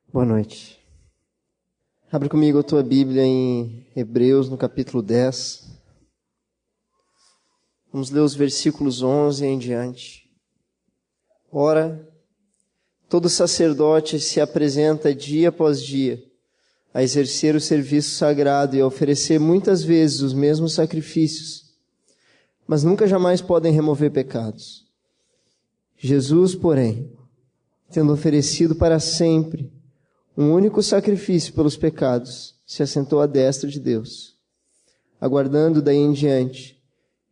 Boa noite. Abre comigo a tua Bíblia em Hebreus, no capítulo 10. Vamos ler os versículos 11 em diante. Ora, todo sacerdote se apresenta dia após dia a exercer o serviço sagrado e a oferecer muitas vezes os mesmos sacrifícios, mas nunca jamais podem remover pecados. Jesus, porém, tendo oferecido para sempre um único sacrifício pelos pecados, se assentou à destra de Deus, aguardando daí em diante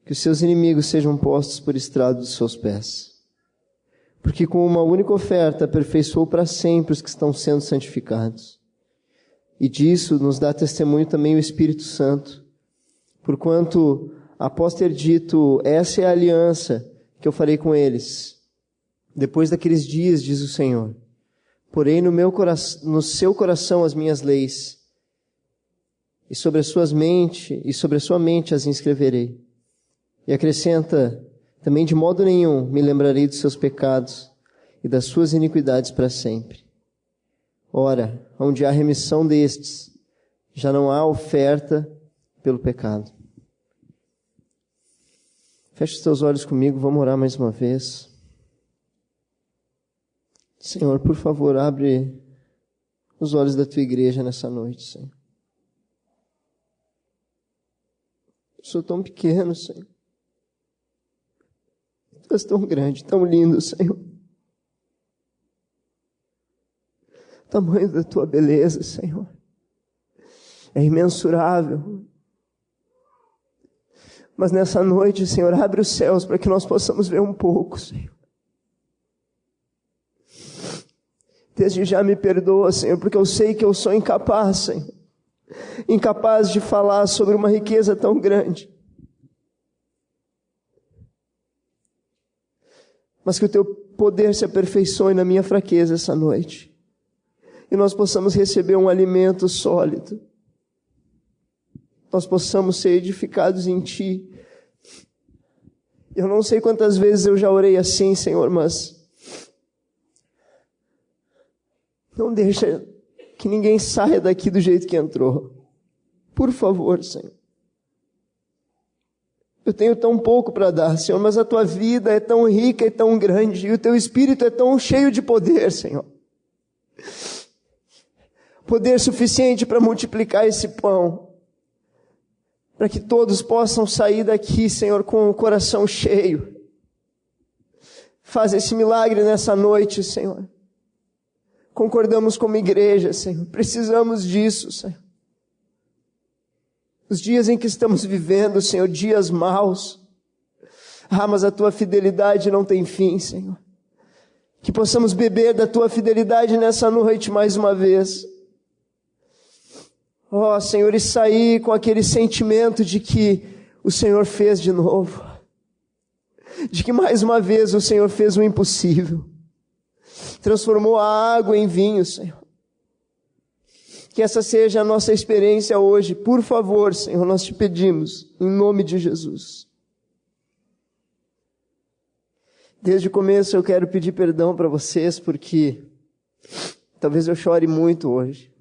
que os seus inimigos sejam postos por estrado dos seus pés. Porque com uma única oferta aperfeiçoou para sempre os que estão sendo santificados. E disso nos dá testemunho também o Espírito Santo, porquanto, após ter dito, essa é a aliança que eu farei com eles, depois daqueles dias, diz o Senhor, porém no seu coração as minhas leis, e sobre a sua mente as inscreverei. E acrescenta, também de modo nenhum me lembrarei dos seus pecados e das suas iniquidades para sempre. Ora, onde há remissão destes, já não há oferta pelo pecado. Feche os teus olhos comigo, vamos orar mais uma vez. Senhor, por favor, abre os olhos da tua igreja nessa noite, Senhor. Eu sou tão pequeno, Senhor. Tu és tão grande, tão lindo, Senhor. O tamanho da tua beleza, Senhor, é imensurável. Mas nessa noite, Senhor, abre os céus para que nós possamos ver um pouco, Senhor. Desde já me perdoa, Senhor, porque eu sei que eu sou incapaz, Senhor. Incapaz de falar sobre uma riqueza tão grande. Mas que o teu poder se aperfeiçoe na minha fraqueza essa noite. E nós possamos receber um alimento sólido. Nós possamos ser edificados em Ti. Eu não sei quantas vezes eu já orei assim, Senhor, mas não deixa que ninguém saia daqui do jeito que entrou. Por favor, Senhor. Eu tenho tão pouco para dar, Senhor, mas a Tua vida é tão rica e tão grande, e o Teu Espírito é tão cheio de poder, Senhor. Poder suficiente para multiplicar esse pão, para que todos possam sair daqui, Senhor, com o coração cheio. Faz esse milagre nessa noite, Senhor. Concordamos como igreja, Senhor. Precisamos disso, Senhor. Os dias em que estamos vivendo, Senhor, dias maus. Mas a Tua fidelidade não tem fim, Senhor. Que possamos beber da Tua fidelidade nessa noite mais uma vez. Senhor, e sair com aquele sentimento de que o Senhor fez de novo. De que mais uma vez o Senhor fez o impossível. Transformou a água em vinho, Senhor. Que essa seja a nossa experiência hoje. Por favor, Senhor, nós te pedimos, em nome de Jesus. Desde o começo eu quero pedir perdão para vocês, porque talvez eu chore muito hoje.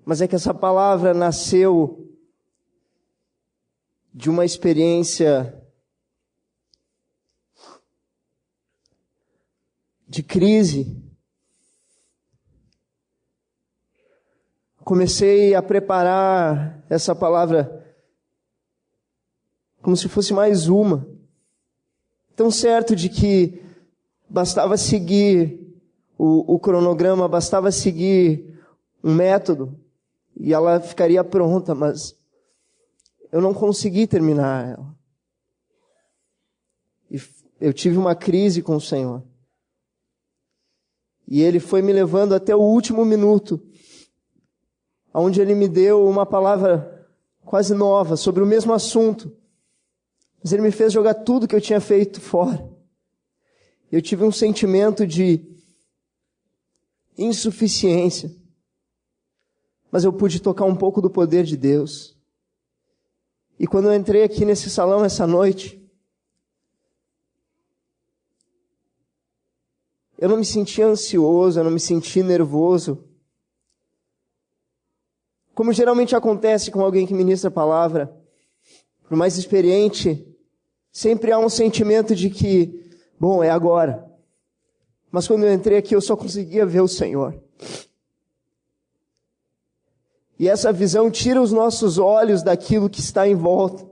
Mas é que essa palavra nasceu de uma experiência de crise. Comecei a preparar essa palavra como se fosse mais uma. Tão certo de que bastava seguir o cronograma, bastava seguir um método e ela ficaria pronta, mas eu não consegui terminar ela. E eu tive uma crise com o Senhor. E Ele foi me levando até o último minuto, onde Ele me deu uma palavra quase nova, sobre o mesmo assunto. Mas Ele me fez jogar tudo que eu tinha feito fora. Eu tive um sentimento de insuficiência. Mas eu pude tocar um pouco do poder de Deus. E quando eu entrei aqui nesse salão essa noite, eu não me senti ansioso, eu não me senti nervoso. como geralmente acontece com alguém que ministra a palavra, por mais experiente, sempre há um sentimento de que, bom, é agora. Mas quando eu entrei aqui, eu só conseguia ver o Senhor. E essa visão tira os nossos olhos daquilo que está em volta.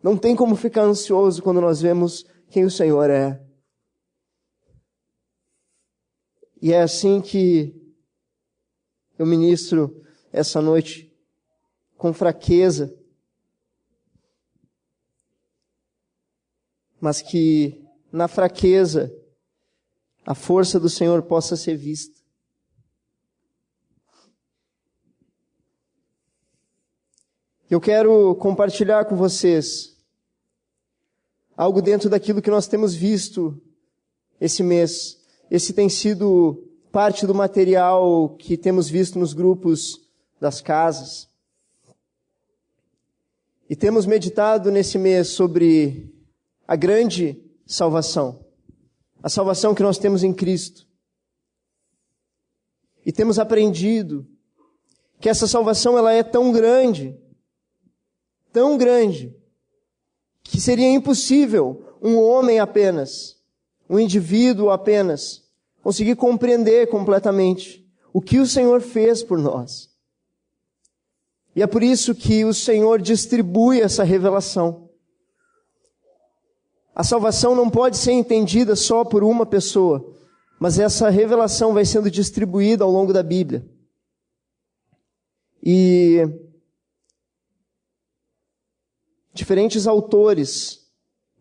Não tem como ficar ansioso quando nós vemos quem o Senhor é. E é assim que eu ministro essa noite, com fraqueza, mas que na fraqueza a força do Senhor possa ser vista. Eu quero compartilhar com vocês algo dentro daquilo que nós temos visto esse mês. Esse tem sido parte do material que temos visto nos grupos das casas. E temos meditado nesse mês sobre a grande salvação. A salvação que nós temos em Cristo. E temos aprendido que essa salvação ela é tão grande, que seria impossível um homem apenas, um indivíduo apenas, conseguir compreender completamente o que o Senhor fez por nós. E é por isso que o Senhor distribui essa revelação. A salvação não pode ser entendida só por uma pessoa, mas essa revelação vai sendo distribuída ao longo da Bíblia. E diferentes autores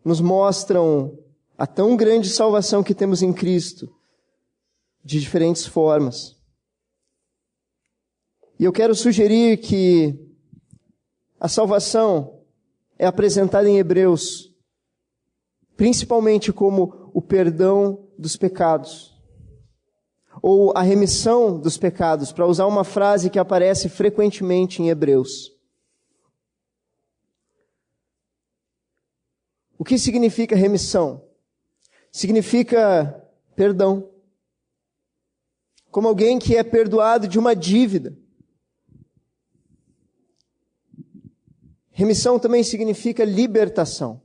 nos mostram a tão grande salvação que temos em Cristo, de diferentes formas. E eu quero sugerir que a salvação é apresentada em Hebreus, principalmente como o perdão dos pecados, ou a remissão dos pecados, para usar uma frase que aparece frequentemente em Hebreus. O que significa remissão? Significa perdão. Como alguém que é perdoado de uma dívida. Remissão também significa libertação.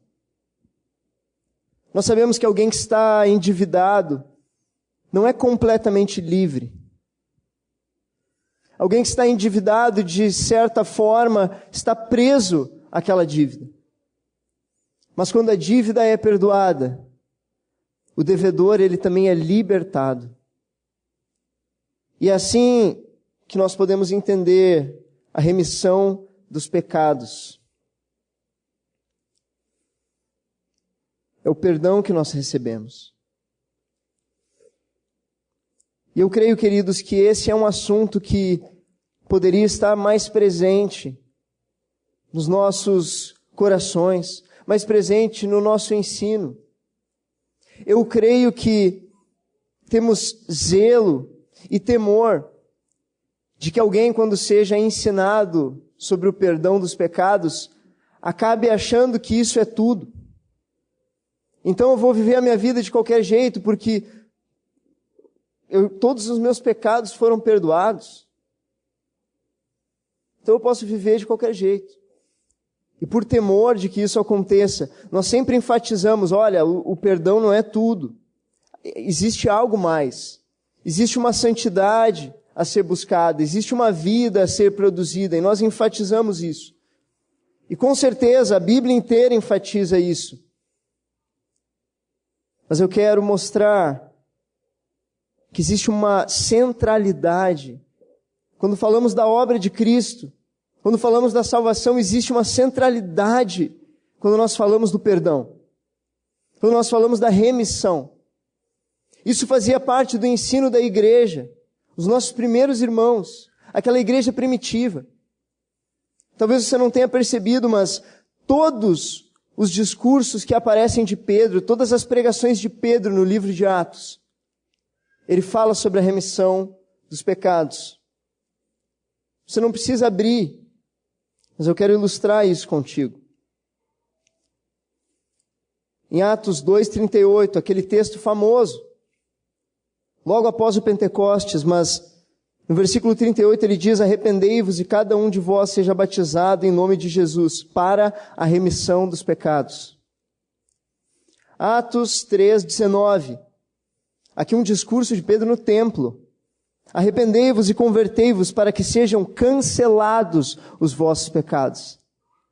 Nós sabemos que alguém que está endividado não é completamente livre. Alguém que está endividado, de certa forma, está preso àquela dívida. Mas quando a dívida é perdoada, o devedor, ele também é libertado. E é assim que nós podemos entender a remissão dos pecados. É o perdão que nós recebemos. E eu creio, queridos, que esse é um assunto que poderia estar mais presente nos nossos corações, mais presente no nosso ensino. Eu creio que temos zelo e temor de que alguém, quando seja ensinado sobre o perdão dos pecados, acabe achando que isso é tudo. Então eu vou viver a minha vida de qualquer jeito, porque todos os meus pecados foram perdoados. Então eu posso viver de qualquer jeito. E por temor de que isso aconteça, nós sempre enfatizamos, olha, o perdão não é tudo. Existe algo mais. Existe uma santidade a ser buscada, existe uma vida a ser produzida, e nós enfatizamos isso. E com certeza a Bíblia inteira enfatiza isso. Mas eu quero mostrar que existe uma centralidade. Quando falamos da obra de Cristo, quando falamos da salvação, existe uma centralidade quando nós falamos do perdão, quando nós falamos da remissão. Isso fazia parte do ensino da igreja, os nossos primeiros irmãos, aquela igreja primitiva. Talvez você não tenha percebido, mas todos os discursos que aparecem de Pedro, todas as pregações de Pedro no livro de Atos, ele fala sobre a remissão dos pecados. Você não precisa abrir, mas eu quero ilustrar isso contigo. Em Atos 2:38, aquele texto famoso, logo após o Pentecostes, mas No versículo 38 ele diz: arrependei-vos e cada um de vós seja batizado em nome de Jesus para a remissão dos pecados. Atos 3:19. Aqui um discurso de Pedro no templo. Arrependei-vos e convertei-vos para que sejam cancelados os vossos pecados.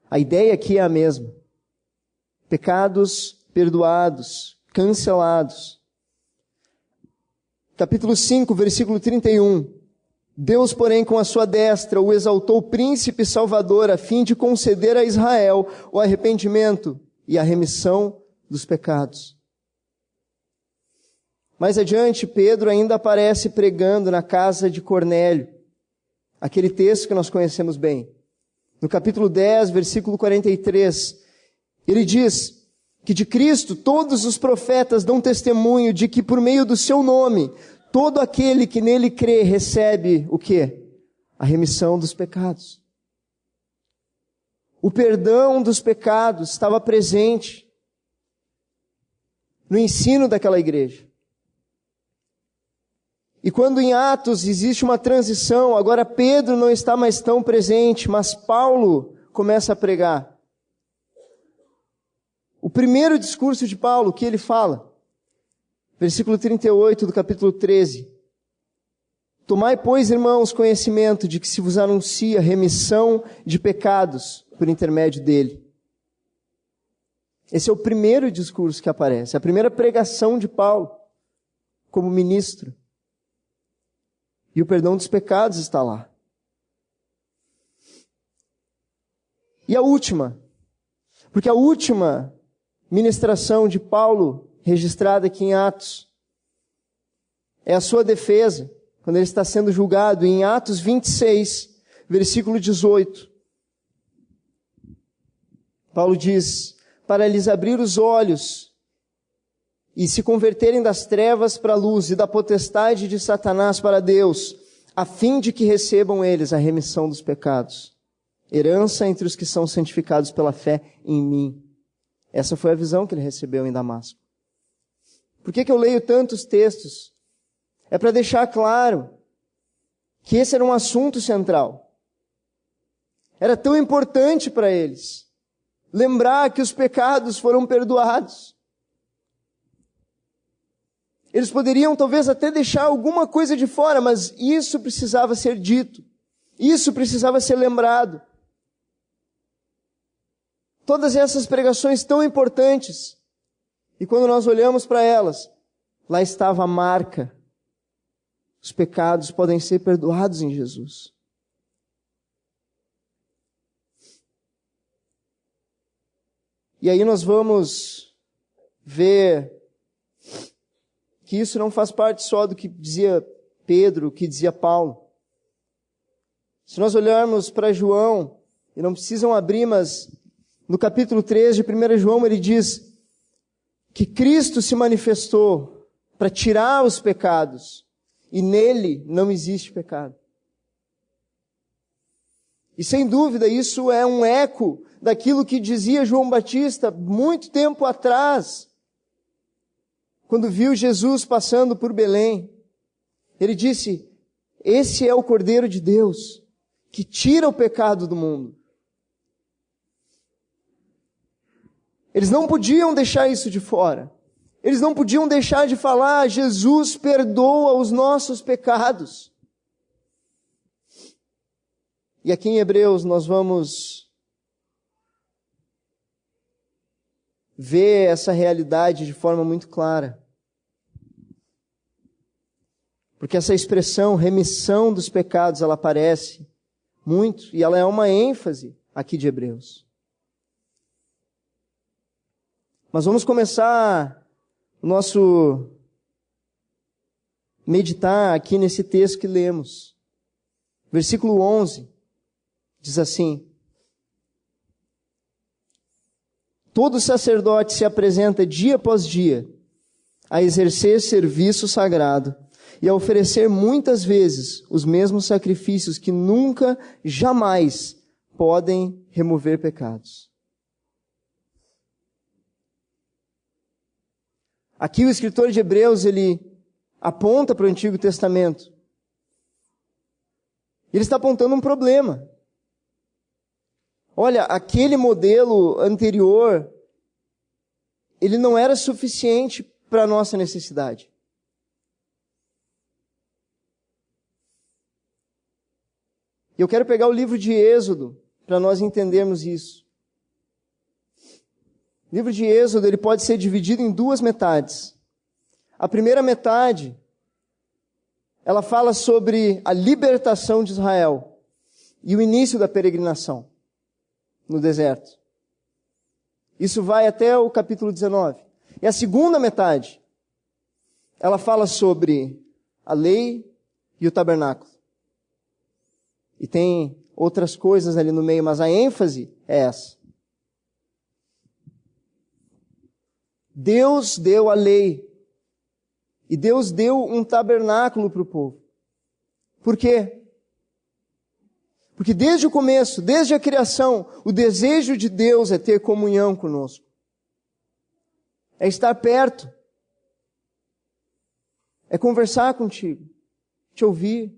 A ideia aqui é a mesma. Pecados perdoados, cancelados. Capítulo 5, versículo 31. Deus, porém, com a sua destra, o exaltou príncipe e salvador, a fim de conceder a Israel o arrependimento e a remissão dos pecados. Mais adiante, Pedro ainda aparece pregando na casa de Cornélio, aquele texto que nós conhecemos bem. No capítulo 10, versículo 43, ele diz que de Cristo todos os profetas dão testemunho de que por meio do seu nome, todo aquele que nele crê recebe o quê? A remissão dos pecados. O perdão dos pecados estava presente no ensino daquela igreja. E quando em Atos existe uma transição, agora Pedro não está mais tão presente, mas Paulo começa a pregar. O primeiro discurso de Paulo, o que ele fala? Versículo 38 do capítulo 13. Tomai, pois, irmãos, conhecimento de que se vos anuncia remissão de pecados por intermédio dele. Esse é o primeiro discurso que aparece, a primeira pregação de Paulo como ministro. E o perdão dos pecados está lá. E a última, porque a última ministração de Paulo, registrada aqui em Atos, é a sua defesa, quando ele está sendo julgado, em Atos 26, versículo 18. Paulo diz: para lhes abrir os olhos e se converterem das trevas para a luz e da potestade de Satanás para Deus, a fim de que recebam eles a remissão dos pecados, herança entre os que são santificados pela fé em mim. Essa foi a visão que ele recebeu em Damasco. Por que eu leio tantos textos? É para deixar claro que esse era um assunto central. Era tão importante para eles lembrar que os pecados foram perdoados. Eles poderiam talvez até deixar alguma coisa de fora, mas isso precisava ser dito. Isso precisava ser lembrado. Todas essas pregações tão importantes. E quando nós olhamos para elas, lá estava a marca. Os pecados podem ser perdoados em Jesus. E aí nós vamos ver que isso não faz parte só do que dizia Pedro, o que dizia Paulo. Se nós olharmos para João, e não precisam abrir, mas no capítulo 3 de 1 João ele diz que Cristo se manifestou para tirar os pecados, e nele não existe pecado. E sem dúvida isso é um eco daquilo que dizia João Batista muito tempo atrás, quando viu Jesus passando por Belém. Ele disse: esse é o Cordeiro de Deus, que tira o pecado do mundo. Eles não podiam deixar isso de fora. Eles não podiam deixar de falar: Jesus perdoa os nossos pecados. E aqui em Hebreus nós vamos ver essa realidade de forma muito clara. Porque essa expressão, remissão dos pecados, ela aparece muito, e ela é uma ênfase aqui de Hebreus. Mas vamos começar o nosso meditar aqui nesse texto que lemos. Versículo 11 diz assim: todo sacerdote se apresenta dia após dia a exercer serviço sagrado e a oferecer muitas vezes os mesmos sacrifícios que nunca, jamais podem remover pecados. Aqui o escritor de Hebreus, ele aponta para o Antigo Testamento Ele está apontando um problema. Olha, aquele modelo anterior, ele não era suficiente para a nossa necessidade. E eu quero pegar o livro de Êxodo para nós entendermos isso. O livro de Êxodo, ele pode ser dividido em duas metades. A primeira metade, ela fala sobre a libertação de Israel e o início da peregrinação no deserto. Isso vai até o capítulo 19. E a segunda metade, ela fala sobre a lei e o tabernáculo. E tem outras coisas ali no meio, mas a ênfase é essa. Deus deu a lei. E Deus deu um tabernáculo para o povo. Por quê? Porque desde o começo, desde a criação, o desejo de Deus é ter comunhão conosco. É estar perto. É conversar contigo. Te ouvir.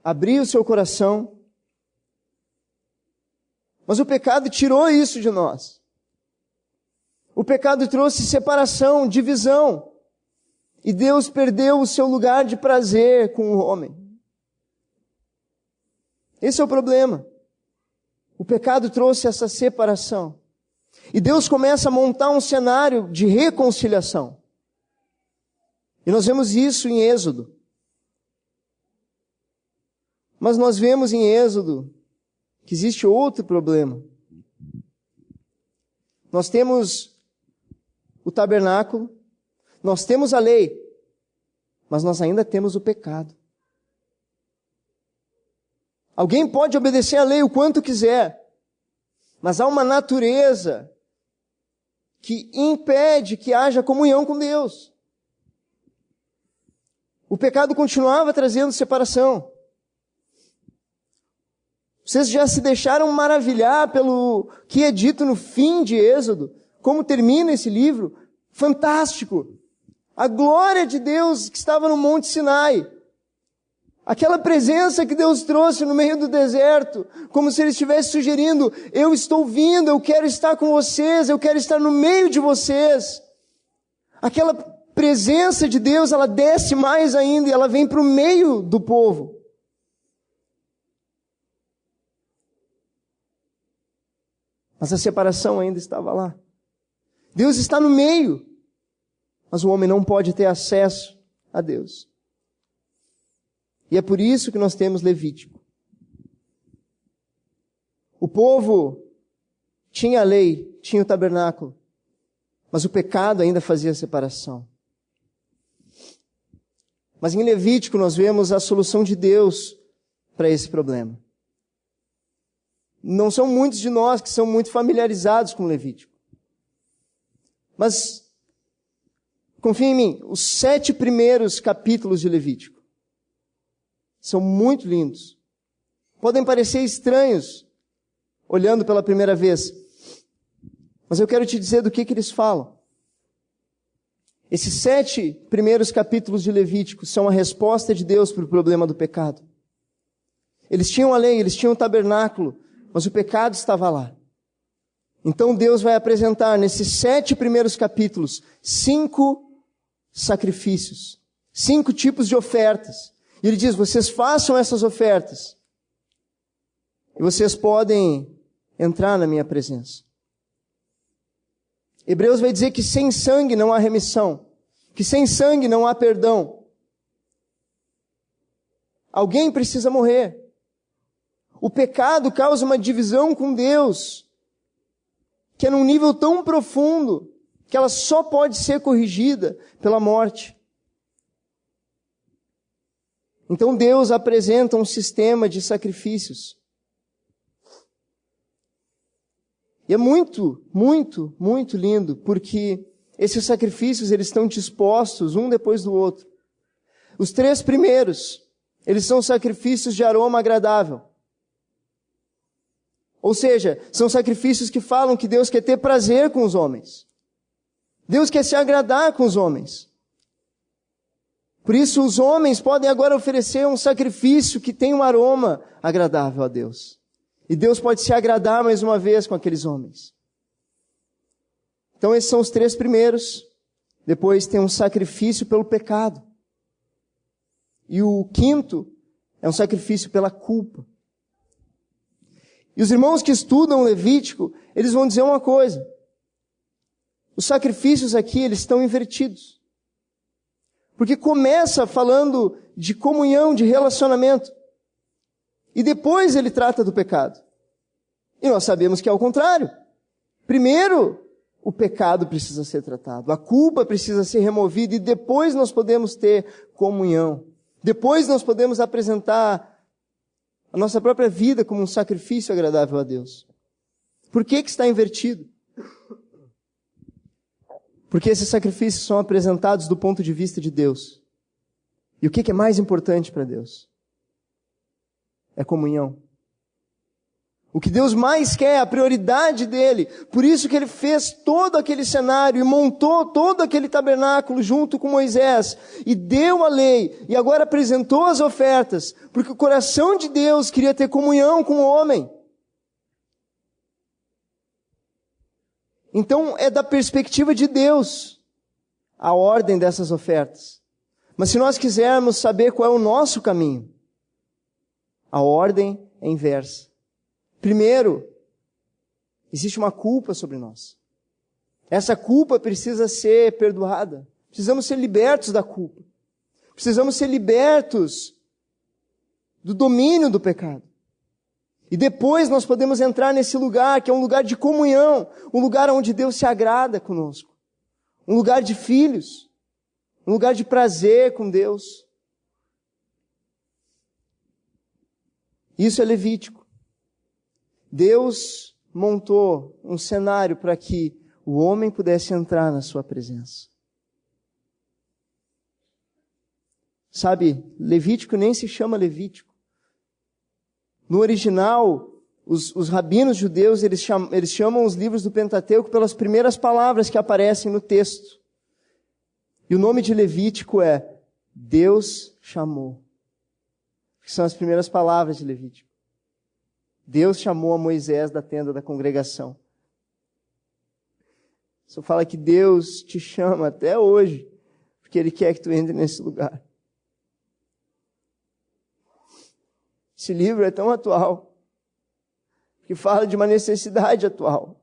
Abrir o seu coração. Mas o pecado tirou isso de nós. O pecado trouxe separação, divisão. E Deus perdeu o seu lugar de prazer com o homem. Esse é o problema. O pecado trouxe essa separação. E Deus começa a montar um cenário de reconciliação. E nós vemos isso em Êxodo. Mas nós vemos em Êxodo que existe outro problema. Nós temos o tabernáculo, nós temos a lei, mas nós ainda temos o pecado. Alguém pode obedecer a lei o quanto quiser, mas há uma natureza que impede que haja comunhão com Deus. O pecado continuava trazendo separação. Vocês já se deixaram maravilhar pelo que é dito no fim de Êxodo? Como termina esse livro? Fantástico! A glória de Deus que estava no Monte Sinai. Aquela presença que Deus trouxe no meio do deserto, como se Ele estivesse sugerindo, eu estou vindo, eu quero estar com vocês, eu quero estar no meio de vocês. Aquela presença de Deus, ela desce mais ainda e ela vem para o meio do povo. Mas a separação ainda estava lá. Deus está no meio, mas o homem não pode ter acesso a Deus. E é por isso que nós temos Levítico. O povo tinha a lei, tinha o tabernáculo, mas o pecado ainda fazia separação. Mas em Levítico nós vemos a solução de Deus para esse problema. Não são muitos de nós que são muito familiarizados com Levítico. Mas, confia em mim, os 7 primeiros capítulos de Levítico são muito lindos. Podem parecer estranhos, olhando pela primeira vez. Mas eu quero te dizer do que eles falam. Esses 7 primeiros capítulos de Levítico são a resposta de Deus para o problema do pecado. Eles tinham a lei, eles tinham o tabernáculo, mas o pecado estava lá. Então Deus vai apresentar nesses 7 primeiros capítulos 5 sacrifícios, 5 tipos de ofertas. E Ele diz, vocês façam essas ofertas e vocês podem entrar na minha presença. Hebreus vai dizer que sem sangue não há remissão, que sem sangue não há perdão. Alguém precisa morrer. O pecado causa uma divisão com Deus, que é num nível tão profundo, que ela só pode ser corrigida pela morte. Então Deus apresenta um sistema de sacrifícios. E é muito, muito, muito lindo, porque esses sacrifícios, eles estão dispostos um depois do outro. Os 3 primeiros, eles são sacrifícios de aroma agradável. Ou seja, são sacrifícios que falam que Deus quer ter prazer com os homens. Deus quer se agradar com os homens. Por isso os homens podem agora oferecer um sacrifício que tem um aroma agradável a Deus. E Deus pode se agradar mais uma vez com aqueles homens. Então esses são os 3 primeiros. Depois tem um sacrifício pelo pecado. E o 5º é um sacrifício pela culpa. E os irmãos que estudam Levítico, eles vão dizer uma coisa. Os sacrifícios aqui, eles estão invertidos. Porque começa falando de comunhão, de relacionamento. E depois ele trata do pecado. E nós sabemos que é o contrário. Primeiro, o pecado precisa ser tratado. A culpa precisa ser removida e depois nós podemos ter comunhão. Depois nós podemos apresentar a nossa própria vida como um sacrifício agradável a Deus. Por que está invertido? Porque esses sacrifícios são apresentados do ponto de vista de Deus. E o que é mais importante para Deus? É comunhão. O que Deus mais quer, a prioridade dele. Por isso que ele fez todo aquele cenário e montou todo aquele tabernáculo junto com Moisés. E deu a lei. E agora apresentou as ofertas. Porque o coração de Deus queria ter comunhão com o homem. Então é da perspectiva de Deus a ordem dessas ofertas. Mas se nós quisermos saber qual é o nosso caminho, a ordem é inversa. Primeiro, existe uma culpa sobre nós. Essa culpa precisa ser perdoada. Precisamos ser libertos da culpa. Precisamos ser libertos do domínio do pecado. E depois nós podemos entrar nesse lugar, que é um lugar de comunhão, um lugar onde Deus se agrada conosco. Um lugar de filhos, um lugar de prazer com Deus. Isso é Levítico. Deus montou um cenário para que o homem pudesse entrar na sua presença. Sabe, Levítico nem se chama Levítico. No original, os rabinos judeus, eles chamam os livros do Pentateuco pelas primeiras palavras que aparecem no texto. E o nome de Levítico é Deus chamou. Que são as primeiras palavras de Levítico. Deus chamou a Moisés da tenda da congregação. Só fala que Deus te chama até hoje, porque Ele quer que tu entre nesse lugar. Esse livro é tão atual, que fala de uma necessidade atual.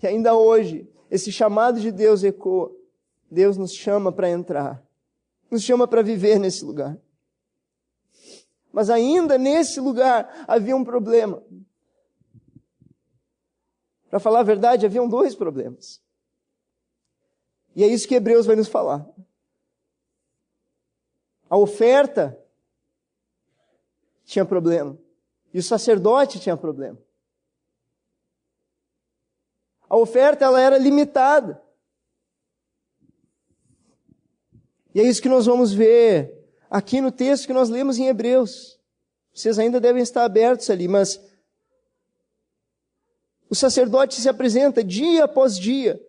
E ainda hoje, esse chamado de Deus ecoa. Deus nos chama para entrar. Nos chama para viver nesse lugar. Mas ainda nesse lugar havia um problema. Para falar a verdade, haviam 2 problemas. E é isso que Hebreus vai nos falar. A oferta tinha problema. E o sacerdote tinha problema. A oferta, ela era limitada. E é isso que nós vamos ver aqui no texto que nós lemos em Hebreus. Vocês ainda devem estar abertos ali, mas o sacerdote se apresenta dia após dia,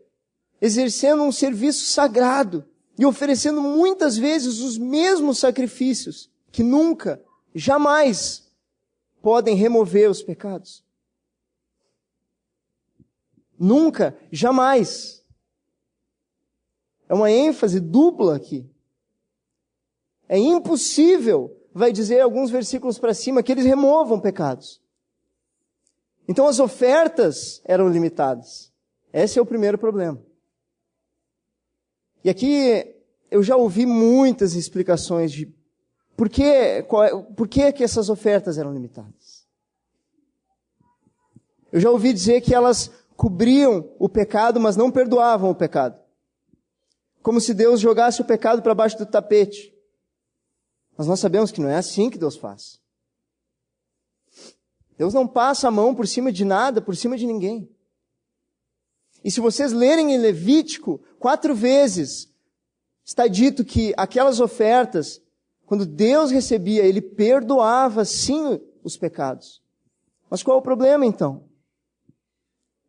exercendo um serviço sagrado e oferecendo muitas vezes os mesmos sacrifícios que nunca, jamais podem remover os pecados. Nunca, jamais. É uma ênfase dupla aqui. É impossível, vai dizer alguns versículos para cima, que eles removam pecados. Então as ofertas eram limitadas. Esse é o primeiro problema. E aqui eu já ouvi muitas explicações de por que essas ofertas eram limitadas. Eu já ouvi dizer que elas cobriam o pecado, mas não perdoavam o pecado. Como se Deus jogasse o pecado para baixo do tapete. Mas nós sabemos que não é assim que Deus faz. Deus não passa a mão por cima de nada, por cima de ninguém. E se vocês lerem em Levítico, 4 vezes está dito que aquelas ofertas, quando Deus recebia, Ele perdoava sim os pecados. Mas qual é o problema então?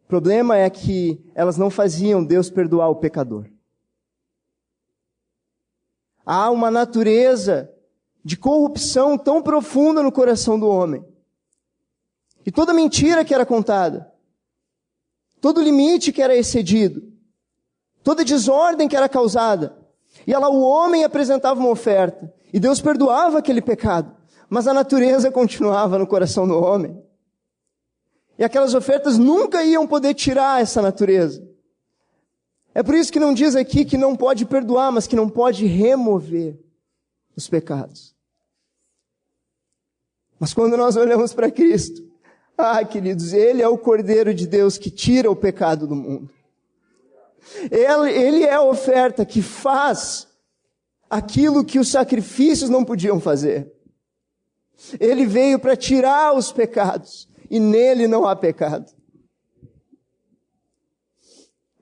O problema é que elas não faziam Deus perdoar o pecador. Há uma natureza de corrupção tão profunda no coração do homem. E toda mentira que era contada, todo limite que era excedido, toda desordem que era causada, e lá o homem apresentava uma oferta, e Deus perdoava aquele pecado, mas a natureza continuava no coração do homem. E aquelas ofertas nunca iam poder tirar essa natureza. É por isso que não diz aqui que não pode perdoar, mas que não pode remover os pecados. Mas quando nós olhamos para Cristo, queridos, Ele é o Cordeiro de Deus que tira o pecado do mundo. Ele é a oferta que faz aquilo que os sacrifícios não podiam fazer. Ele veio para tirar os pecados, e nele não há pecado.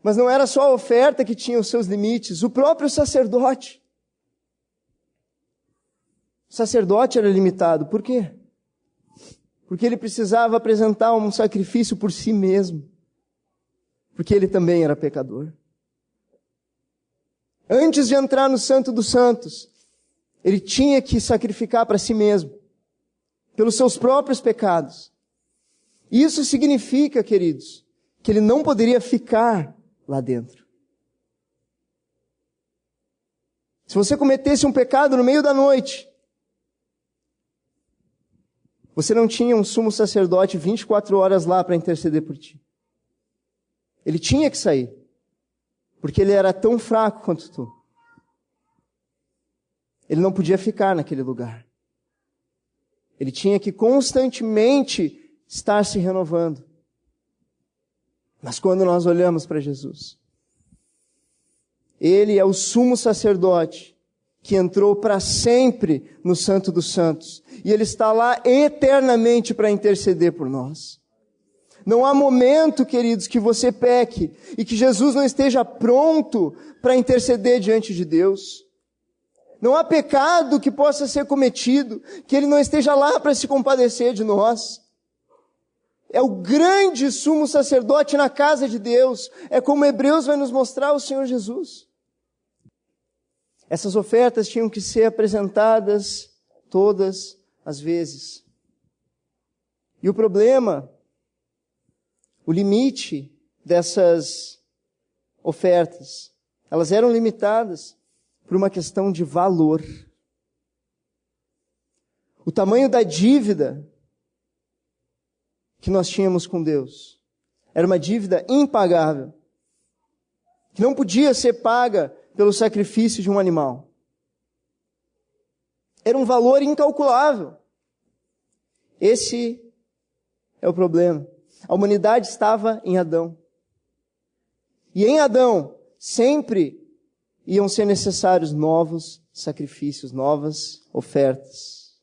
Mas não era só a oferta que tinha os seus limites, o próprio sacerdote. O sacerdote era limitado. Por quê? Porque ele precisava apresentar um sacrifício por si mesmo. Porque ele também era pecador. Antes de entrar no Santo dos Santos, ele tinha que sacrificar para si mesmo, pelos seus próprios pecados. Isso significa, queridos, que ele não poderia ficar lá dentro. Se você cometesse um pecado no meio da noite, você não tinha um sumo sacerdote 24 horas lá para interceder por ti. Ele tinha que sair, porque ele era tão fraco quanto tu. Ele não podia ficar naquele lugar. Ele tinha que constantemente estar se renovando. Mas quando nós olhamos para Jesus, Ele é o sumo sacerdote que entrou para sempre no Santo dos Santos. E Ele está lá eternamente para interceder por nós. Não há momento, queridos, que você peque e que Jesus não esteja pronto para interceder diante de Deus. Não há pecado que possa ser cometido que Ele não esteja lá para se compadecer de nós. É o grande sumo sacerdote na casa de Deus. É como Hebreus vai nos mostrar o Senhor Jesus. Essas ofertas tinham que ser apresentadas todas as vezes. E o problema, o limite dessas ofertas, elas eram limitadas por uma questão de valor. O tamanho da dívida que nós tínhamos com Deus era uma dívida impagável, que não podia ser paga pelo sacrifício de um animal. Era um valor incalculável. Esse é o problema. A humanidade estava em Adão. E em Adão sempre iam ser necessários novos sacrifícios, novas ofertas.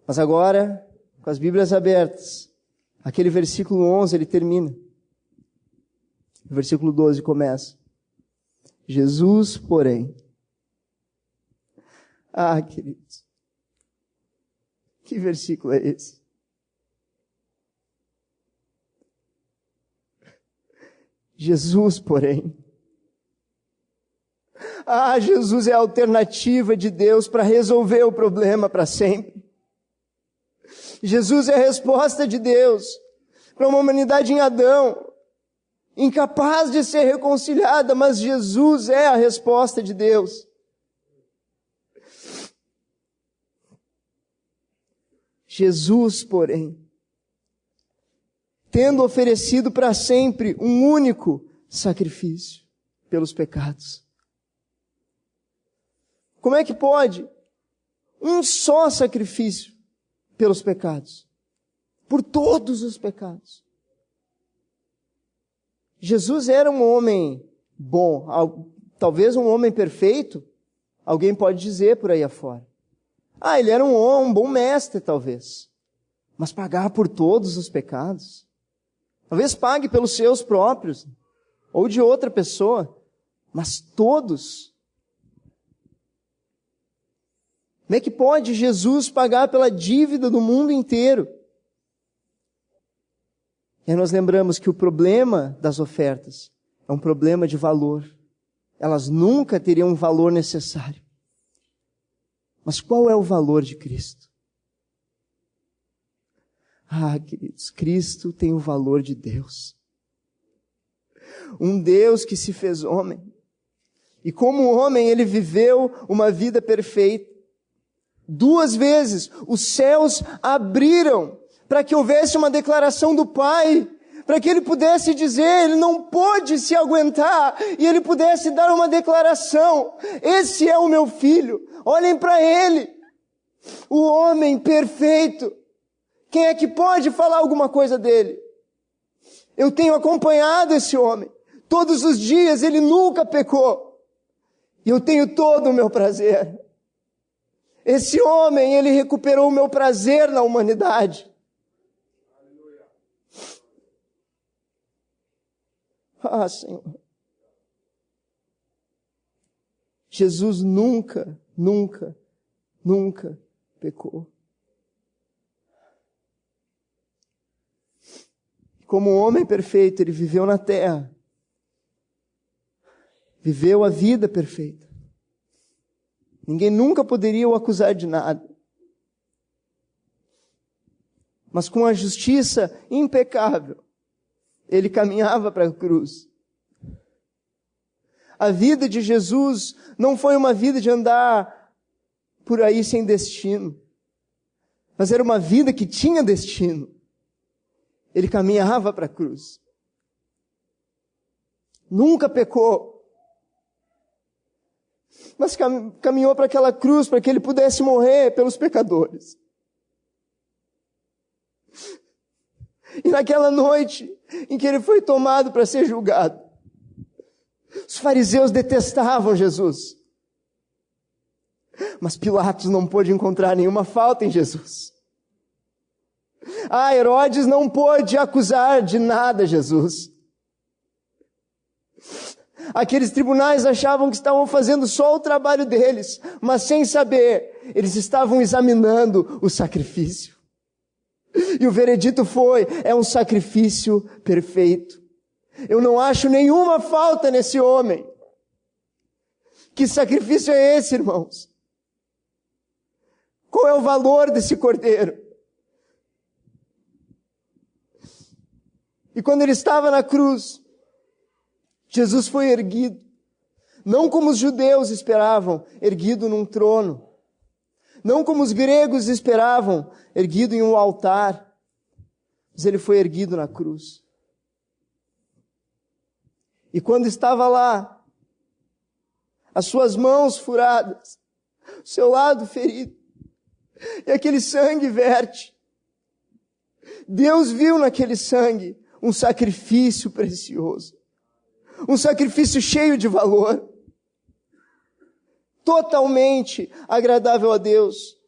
Mas agora, com as Bíblias abertas, aquele versículo 11, ele termina. O versículo 12 começa. Jesus, porém. Queridos, que versículo é esse? Jesus, porém. Jesus é a alternativa de Deus para resolver o problema para sempre. Jesus é a resposta de Deus para uma humanidade em Adão, incapaz de ser reconciliada, mas Jesus é a resposta de Deus. Jesus, porém, tendo oferecido para sempre um único sacrifício pelos pecados. Como é que pode um só sacrifício pelos pecados? Por todos os pecados. Jesus era um homem bom, talvez um homem perfeito, alguém pode dizer por aí afora. Ele era um bom mestre, talvez. Mas pagar por todos os pecados? Talvez pague pelos seus próprios, ou de outra pessoa, mas todos. Como é que pode Jesus pagar pela dívida do mundo inteiro? E aí nós lembramos que o problema das ofertas é um problema de valor, elas nunca teriam um valor necessário. Mas qual é o valor de Cristo? Ah, queridos, Cristo tem o valor de Deus. Um Deus que se fez homem. E como homem, ele viveu uma vida perfeita. 2 vezes os céus abriram para que houvesse uma declaração do Pai, para que ele pudesse dizer, ele não pôde se aguentar, e ele pudesse dar uma declaração: esse é o meu filho, olhem para ele, o homem perfeito. Quem é que pode falar alguma coisa dele? Eu tenho acompanhado esse homem, todos os dias ele nunca pecou, e eu tenho todo o meu prazer. Esse homem, ele recuperou o meu prazer na humanidade. Ah, Senhor. Jesus nunca pecou. Como homem perfeito, ele viveu na terra. Viveu a vida perfeita. Ninguém nunca poderia o acusar de nada. Mas com a justiça impecável, ele caminhava para a cruz. A vida de Jesus não foi uma vida de andar por aí sem destino, mas era uma vida que tinha destino. Ele caminhava para a cruz. Nunca pecou. Mas caminhou para aquela cruz para que ele pudesse morrer pelos pecadores. E naquela noite em que ele foi tomado para ser julgado, os fariseus detestavam Jesus. Mas Pilatos não pôde encontrar nenhuma falta em Jesus. Herodes não pôde acusar de nada Jesus. Aqueles tribunais achavam que estavam fazendo só o trabalho deles, mas sem saber, eles estavam examinando o sacrifício. E o veredito é um sacrifício perfeito. Eu não acho nenhuma falta nesse homem. Que sacrifício é esse, irmãos? Qual é o valor desse cordeiro? E quando ele estava na cruz, Jesus foi erguido, não como os judeus esperavam, erguido num trono, não como os gregos esperavam, erguido em um altar, mas ele foi erguido na cruz. E quando estava lá, as suas mãos furadas, o seu lado ferido, e aquele sangue verte, Deus viu naquele sangue um sacrifício precioso. Um sacrifício cheio de valor, totalmente agradável a Deus,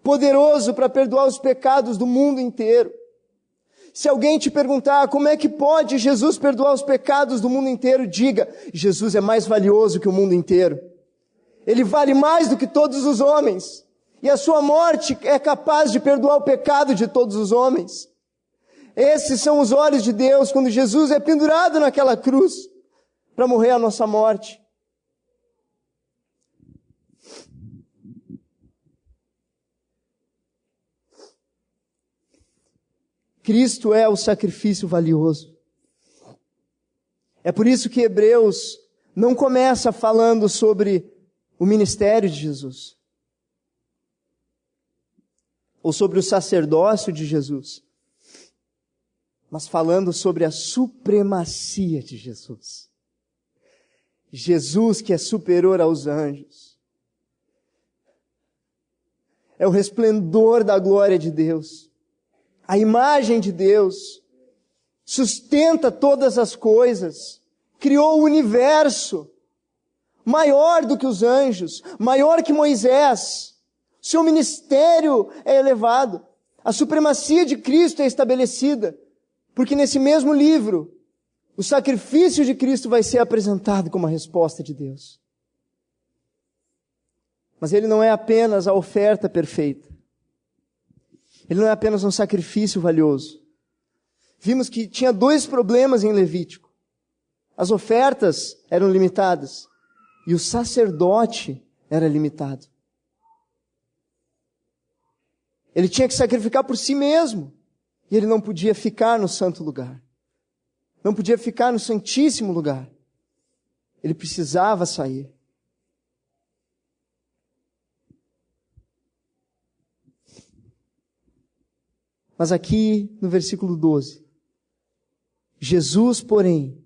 poderoso para perdoar os pecados do mundo inteiro. Se alguém te perguntar como é que pode Jesus perdoar os pecados do mundo inteiro, diga: Jesus é mais valioso que o mundo inteiro. Ele vale mais do que todos os homens, e a sua morte é capaz de perdoar o pecado de todos os homens. Esses são os olhos de Deus quando Jesus é pendurado naquela cruz para morrer a nossa morte. Cristo é o sacrifício valioso. É por isso que Hebreus não começa falando sobre o ministério de Jesus, ou sobre o sacerdócio de Jesus, mas falando sobre a supremacia de Jesus. Jesus que é superior aos anjos. É o resplendor da glória de Deus. A imagem de Deus. Sustenta todas as coisas. Criou o universo. Maior do que os anjos. Maior que Moisés. Seu ministério é elevado. A supremacia de Cristo é estabelecida. Porque nesse mesmo livro, o sacrifício de Cristo vai ser apresentado como a resposta de Deus. Mas ele não é apenas a oferta perfeita. Ele não é apenas um sacrifício valioso. Vimos que tinha 2 problemas em Levítico. As ofertas eram limitadas e o sacerdote era limitado. Ele tinha que sacrificar por si mesmo e ele não podia ficar no santo lugar. Não podia ficar no santíssimo lugar. Ele precisava sair. Mas aqui no versículo 12, Jesus, porém,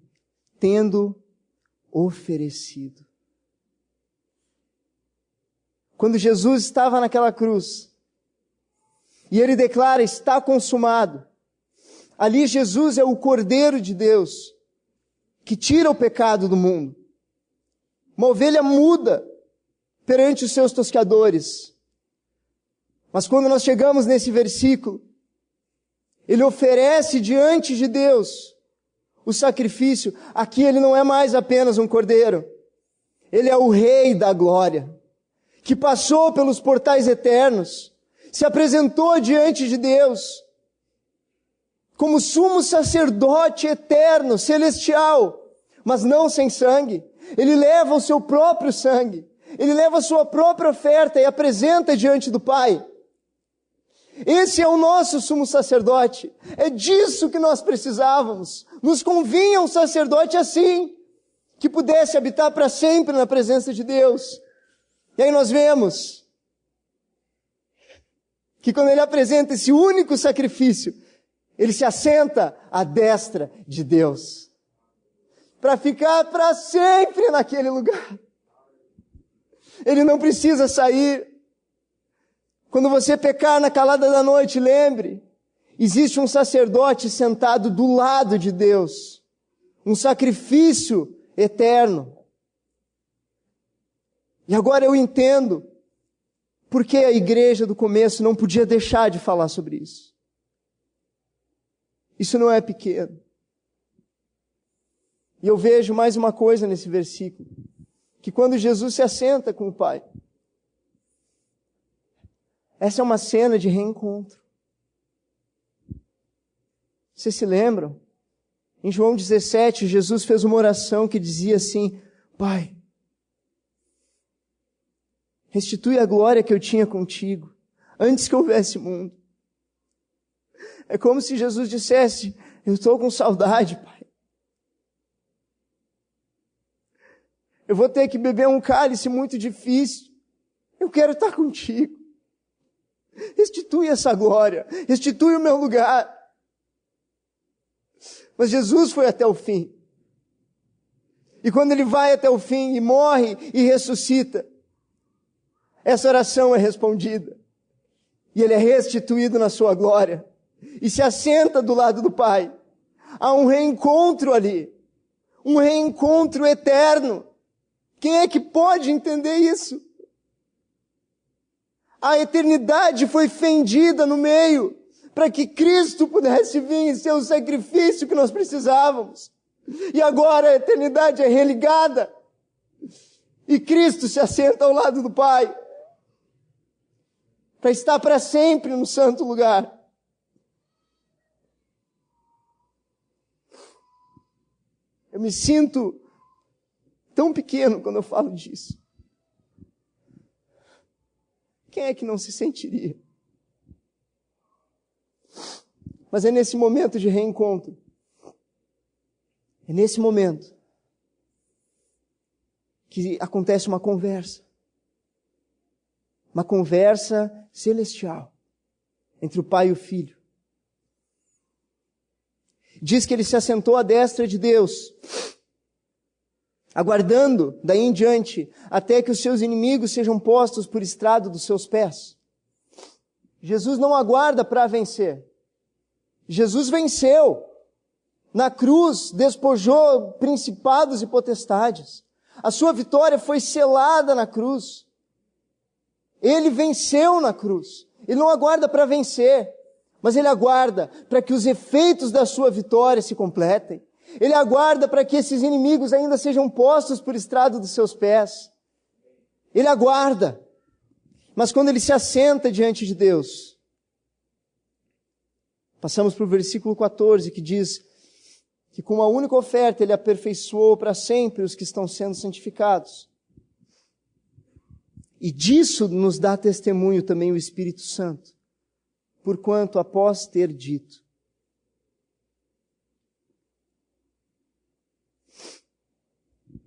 tendo oferecido. Quando Jesus estava naquela cruz, e ele declara, está consumado. Ali Jesus é o Cordeiro de Deus, que tira o pecado do mundo. Uma ovelha muda perante os seus tosqueadores. Mas quando nós chegamos nesse versículo, ele oferece diante de Deus o sacrifício. Aqui ele não é mais apenas um cordeiro. Ele é o Rei da glória, que passou pelos portais eternos, se apresentou diante de Deus, como sumo sacerdote eterno, celestial, mas não sem sangue. Ele leva o seu próprio sangue, ele leva a sua própria oferta e apresenta diante do Pai. Esse é o nosso sumo sacerdote. É disso que nós precisávamos. Nos convinha um sacerdote assim, que pudesse habitar para sempre na presença de Deus. E aí nós vemos que quando ele apresenta esse único sacrifício, ele se assenta à destra de Deus, para ficar para sempre naquele lugar. Ele não precisa sair. Quando você pecar na calada da noite, lembre, existe um sacerdote sentado do lado de Deus, um sacrifício eterno. E agora eu entendo por que a igreja do começo não podia deixar de falar sobre isso. Isso não é pequeno. E eu vejo mais uma coisa nesse versículo, que quando Jesus se assenta com o Pai, essa é uma cena de reencontro. Vocês se lembram? Em João 17, Jesus fez uma oração que dizia assim, Pai, restitui a glória que eu tinha contigo, antes que houvesse mundo. É como se Jesus dissesse, eu estou com saudade, Pai. Eu vou ter que beber um cálice muito difícil. Eu quero estar contigo. Restitui essa glória, restitui o meu lugar. Mas Jesus foi até o fim. E quando ele vai até o fim e morre e ressuscita, essa oração é respondida. E ele é restituído na sua glória. E se assenta do lado do Pai. Há um reencontro ali. Um reencontro eterno. Quem é que pode entender isso? A eternidade foi fendida no meio, para que Cristo pudesse vir e ser o sacrifício que nós precisávamos. E agora a eternidade é religada. E Cristo se assenta ao lado do Pai, para estar para sempre no santo lugar. Eu me sinto tão pequeno quando eu falo disso. Quem é que não se sentiria? Mas é nesse momento de reencontro, é nesse momento que acontece uma conversa celestial entre o Pai e o Filho. Diz que ele se assentou à destra de Deus, aguardando daí em diante até que os seus inimigos sejam postos por estrado dos seus pés. Jesus não aguarda para vencer. Jesus venceu. Na cruz, despojou principados e potestades. A sua vitória foi selada na cruz. Ele venceu na cruz. Ele não aguarda para vencer, mas ele aguarda para que os efeitos da sua vitória se completem. Ele aguarda para que esses inimigos ainda sejam postos por estrado dos seus pés. Ele aguarda. Mas quando ele se assenta diante de Deus, passamos para o versículo 14, que diz que com uma única oferta Ele aperfeiçoou para sempre os que estão sendo santificados. E disso nos dá testemunho também o Espírito Santo, porquanto após ter dito: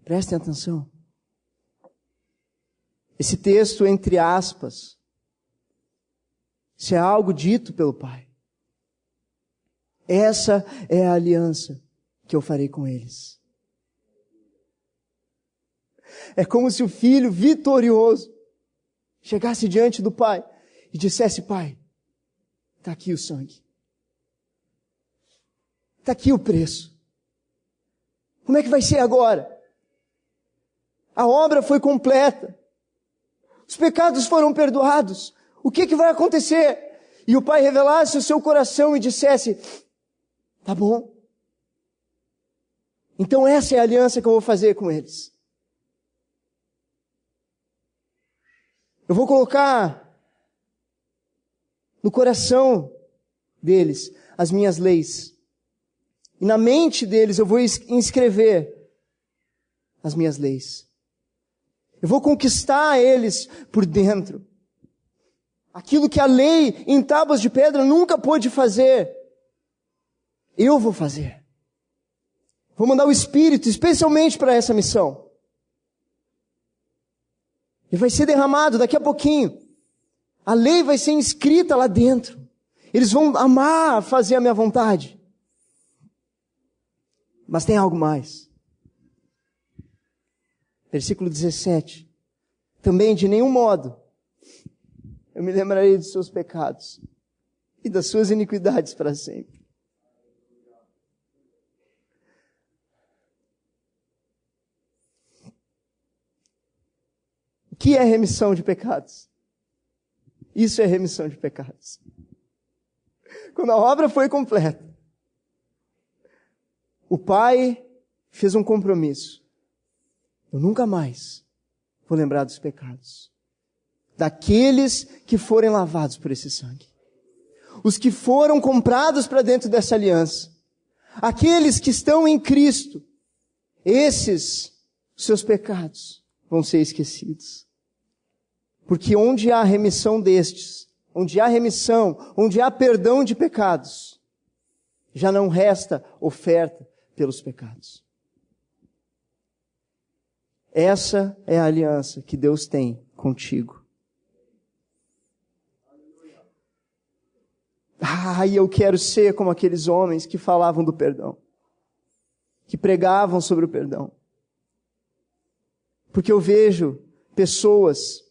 prestem atenção. Esse texto, entre aspas, isso é algo dito pelo Pai. Essa é a aliança que eu farei com eles. É como se o filho vitorioso chegasse diante do Pai e dissesse: Pai, está aqui o sangue. Está aqui o preço. Como é que vai ser agora? A obra foi completa. Os pecados foram perdoados. O que vai acontecer? E o Pai revelasse o seu coração e dissesse: tá bom. Então essa é a aliança que eu vou fazer com eles. Eu vou colocar no coração deles as minhas leis. E na mente deles eu vou inscrever as minhas leis. Eu vou conquistar eles por dentro. Aquilo que a lei em tábuas de pedra nunca pôde fazer, eu vou fazer. Vou mandar o Espírito especialmente para essa missão. E vai ser derramado daqui a pouquinho. A lei vai ser inscrita lá dentro. Eles vão amar fazer a minha vontade. Mas tem algo mais. Versículo 17. Também de nenhum modo eu me lembrarei dos seus pecados e das suas iniquidades para sempre. O que é remissão de pecados? Isso é remissão de pecados. Quando a obra foi completa, o Pai fez um compromisso. Eu nunca mais vou lembrar dos pecados daqueles que forem lavados por esse sangue. Os que foram comprados para dentro dessa aliança. Aqueles que estão em Cristo. Esses, seus pecados, vão ser esquecidos. Porque onde há remissão destes, onde há remissão, onde há perdão de pecados, já não resta oferta pelos pecados. Essa é a aliança que Deus tem contigo. E eu quero ser como aqueles homens que falavam do perdão, que pregavam sobre o perdão. Porque eu vejo pessoas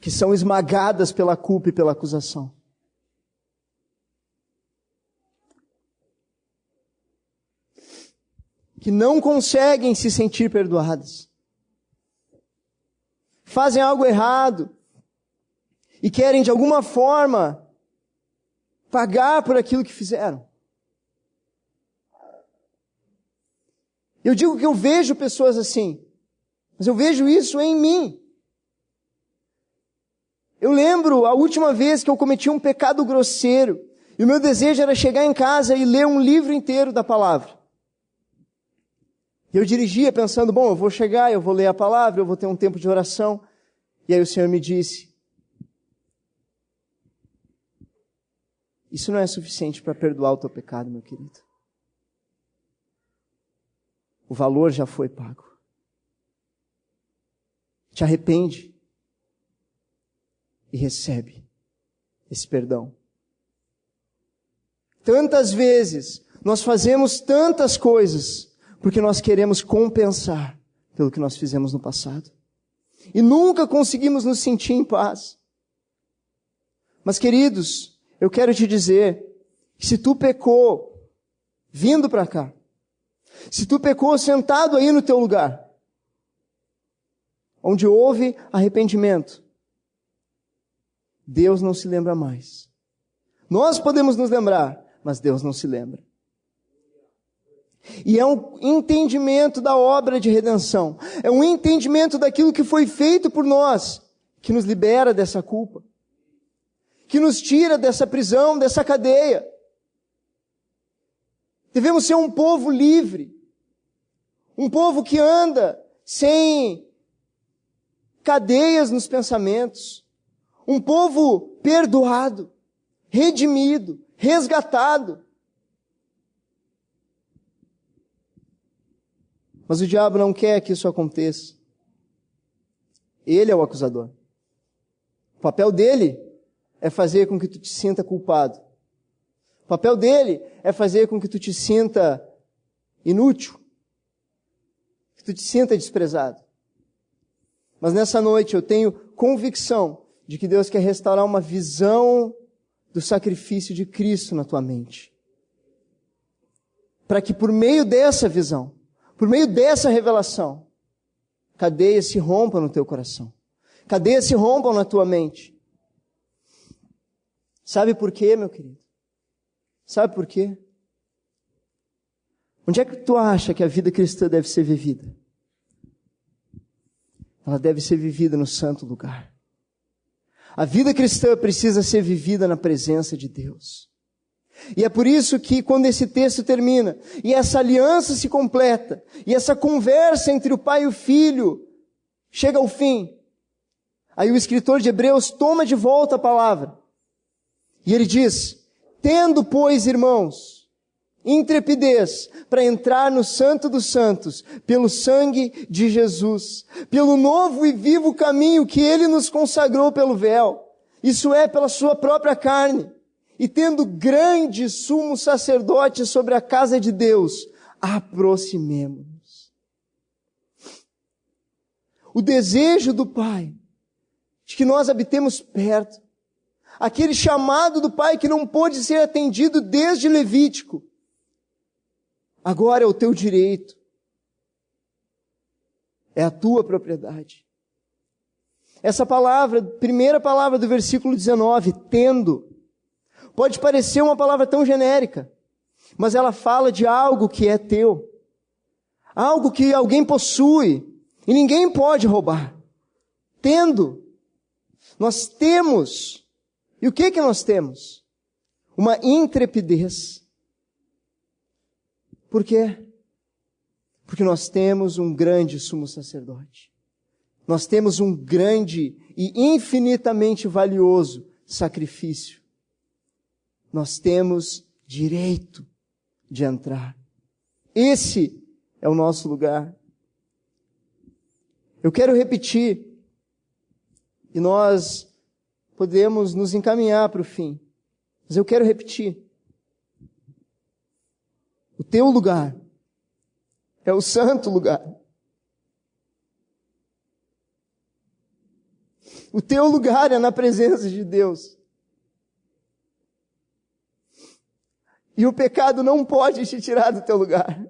que são esmagadas pela culpa e pela acusação. Que não conseguem se sentir perdoadas. Fazem algo errado e querem de alguma forma pagar por aquilo que fizeram. Eu digo que eu vejo pessoas assim, mas eu vejo isso em mim. Eu lembro a última vez que eu cometi um pecado grosseiro e o meu desejo era chegar em casa e ler um livro inteiro da palavra. E eu dirigia pensando, bom, eu vou chegar, eu vou ler a palavra, eu vou ter um tempo de oração. E aí o Senhor me disse, isso não é suficiente para perdoar o teu pecado, meu querido. O valor já foi pago. Te arrepende e recebe esse perdão. Tantas vezes nós fazemos tantas coisas porque nós queremos compensar pelo que nós fizemos no passado. E nunca conseguimos nos sentir em paz. Mas, queridos, eu quero te dizer que se tu pecou vindo para cá, se tu pecou sentado aí no teu lugar, onde houve arrependimento, Deus não se lembra mais. Nós podemos nos lembrar, mas Deus não se lembra. E é um entendimento da obra de redenção. É um entendimento daquilo que foi feito por nós, que nos libera dessa culpa, que nos tira dessa prisão, dessa cadeia. Devemos ser um povo livre. Um povo que anda sem cadeias nos pensamentos. Um povo perdoado, redimido, resgatado. Mas o diabo não quer que isso aconteça. Ele é o acusador. O papel dele é fazer com que tu te sinta culpado. O papel dele é fazer com que tu te sinta inútil. Que tu te sinta desprezado. Mas nessa noite eu tenho convicção de que Deus quer restaurar uma visão do sacrifício de Cristo na tua mente. Para que por meio dessa visão, por meio dessa revelação, cadeias se rompam no teu coração. Cadeias se rompam na tua mente. Sabe por quê, meu querido? Sabe por quê? Onde é que tu acha que a vida cristã deve ser vivida? Ela deve ser vivida no santo lugar. A vida cristã precisa ser vivida na presença de Deus. E é por isso que quando esse texto termina, e essa aliança se completa, e essa conversa entre o pai e o filho chega ao fim, aí o escritor de Hebreus toma de volta a palavra. E ele diz: tendo, pois, irmãos, intrepidez para entrar no Santo dos Santos, pelo sangue de Jesus, pelo novo e vivo caminho que Ele nos consagrou pelo véu, isso é, pela sua própria carne, e tendo grande sumo sacerdote sobre a casa de Deus, aproximemo-nos. O desejo do Pai, de que nós habitemos perto, aquele chamado do Pai que não pôde ser atendido desde Levítico, agora é o teu direito. É a tua propriedade. Essa palavra, primeira palavra do versículo 19, tendo, pode parecer uma palavra tão genérica, mas ela fala de algo que é teu. Algo que alguém possui e ninguém pode roubar. Tendo, nós temos. E o que nós temos? Uma intrepidez. Por quê? Porque nós temos um grande sumo sacerdote. Nós temos um grande e infinitamente valioso sacrifício. Nós temos direito de entrar. Esse é o nosso lugar. Eu quero repetir, e nós podemos nos encaminhar para o fim. Mas eu quero repetir. O teu lugar é o santo lugar. O teu lugar é na presença de Deus. E o pecado não pode te tirar do teu lugar.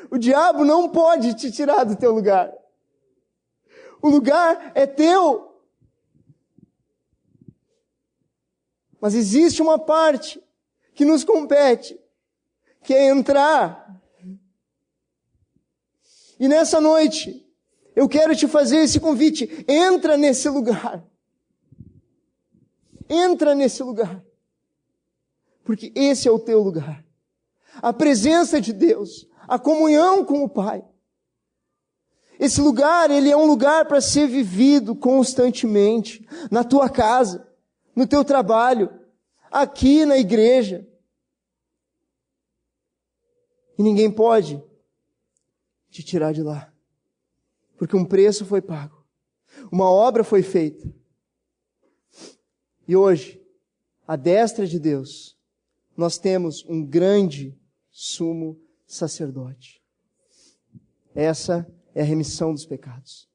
O diabo não pode te tirar do teu lugar. O lugar é teu. Mas existe uma parte que nos compete, que é entrar. E nessa noite, eu quero te fazer esse convite. Entra nesse lugar. Entra nesse lugar. Porque esse é o teu lugar. A presença de Deus, a comunhão com o Pai. Esse lugar, ele é um lugar para ser vivido constantemente. Na tua casa, no teu trabalho, aqui na igreja. E ninguém pode te tirar de lá. Porque um preço foi pago. Uma obra foi feita. E hoje, à destra de Deus, nós temos um grande sumo sacerdote. Essa é a remissão dos pecados.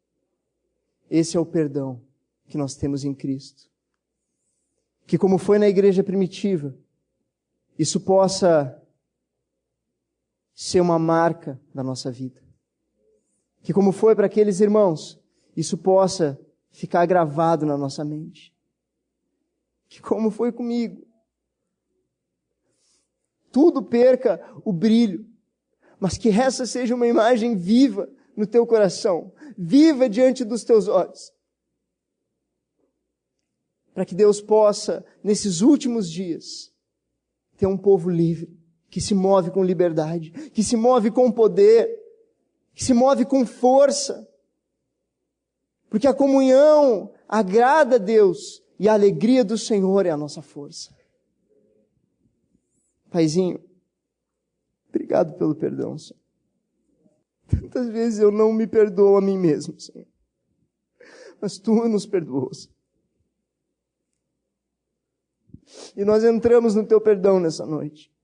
Esse é o perdão que nós temos em Cristo. Que como foi na igreja primitiva, isso possa ser uma marca da nossa vida. Que como foi para aqueles irmãos, isso possa ficar gravado na nossa mente. Que como foi comigo, tudo perca o brilho, mas que essa seja uma imagem viva no teu coração, viva diante dos teus olhos. Para que Deus possa, nesses últimos dias, ter um povo livre, que se move com liberdade, que se move com poder, que se move com força. Porque a comunhão agrada a Deus e a alegria do Senhor é a nossa força. Paizinho, obrigado pelo perdão, Senhor. Tantas vezes eu não me perdoo a mim mesmo, Senhor. Mas Tu nos perdoas. E nós entramos no Teu perdão nessa noite.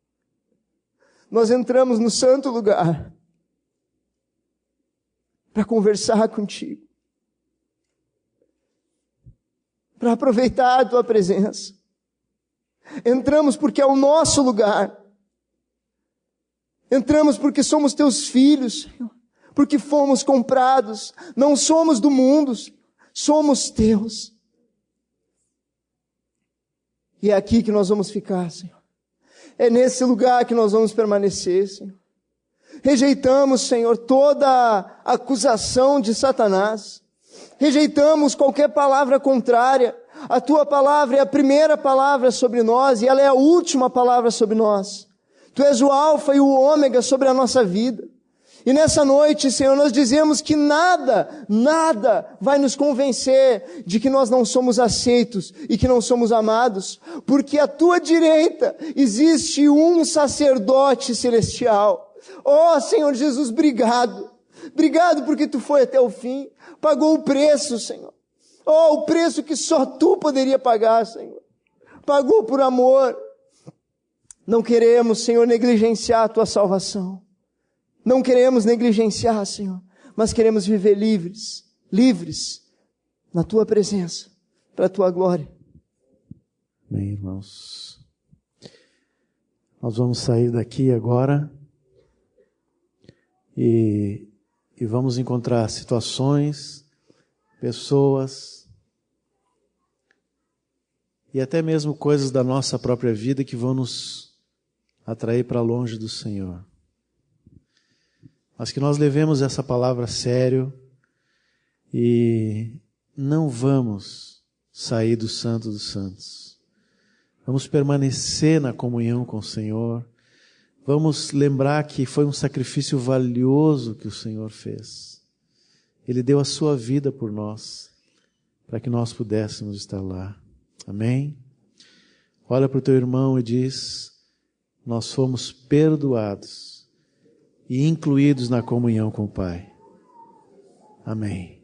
Nós entramos no santo lugar para conversar contigo, para aproveitar a Tua presença. Entramos porque é o nosso lugar. Entramos porque somos Teus filhos, Senhor, porque fomos comprados. Não somos do mundo, Senhor, somos Teus. E é aqui que nós vamos ficar, Senhor. É nesse lugar que nós vamos permanecer, Senhor. Rejeitamos, Senhor, toda acusação de Satanás. Rejeitamos qualquer palavra contrária. A Tua palavra é a primeira palavra sobre nós e ela é a última palavra sobre nós. Tu és o alfa e o ômega sobre a nossa vida. E nessa noite, Senhor, nós dizemos que nada vai nos convencer de que nós não somos aceitos e que não somos amados, porque à Tua direita existe um sacerdote celestial. Oh, Senhor Jesus, obrigado. Obrigado porque Tu foi até o fim, pagou o preço, Senhor. Oh, o preço que só Tu poderia pagar, Senhor. Pagou por amor. Não queremos, Senhor, negligenciar a Tua salvação. Não queremos negligenciar, Senhor, mas queremos viver livres na Tua presença, para a Tua glória. Bem, irmãos, nós vamos sair daqui agora e vamos encontrar situações, pessoas e até mesmo coisas da nossa própria vida que vão nos atrair para longe do Senhor. Mas que nós levemos essa palavra a sério e não vamos sair do Santo dos Santos. Vamos permanecer na comunhão com o Senhor. Vamos lembrar que foi um sacrifício valioso que o Senhor fez. Ele deu a sua vida por nós, para que nós pudéssemos estar lá. Amém? Olha para o teu irmão e diz: nós fomos perdoados e incluídos na comunhão com o Pai. Amém.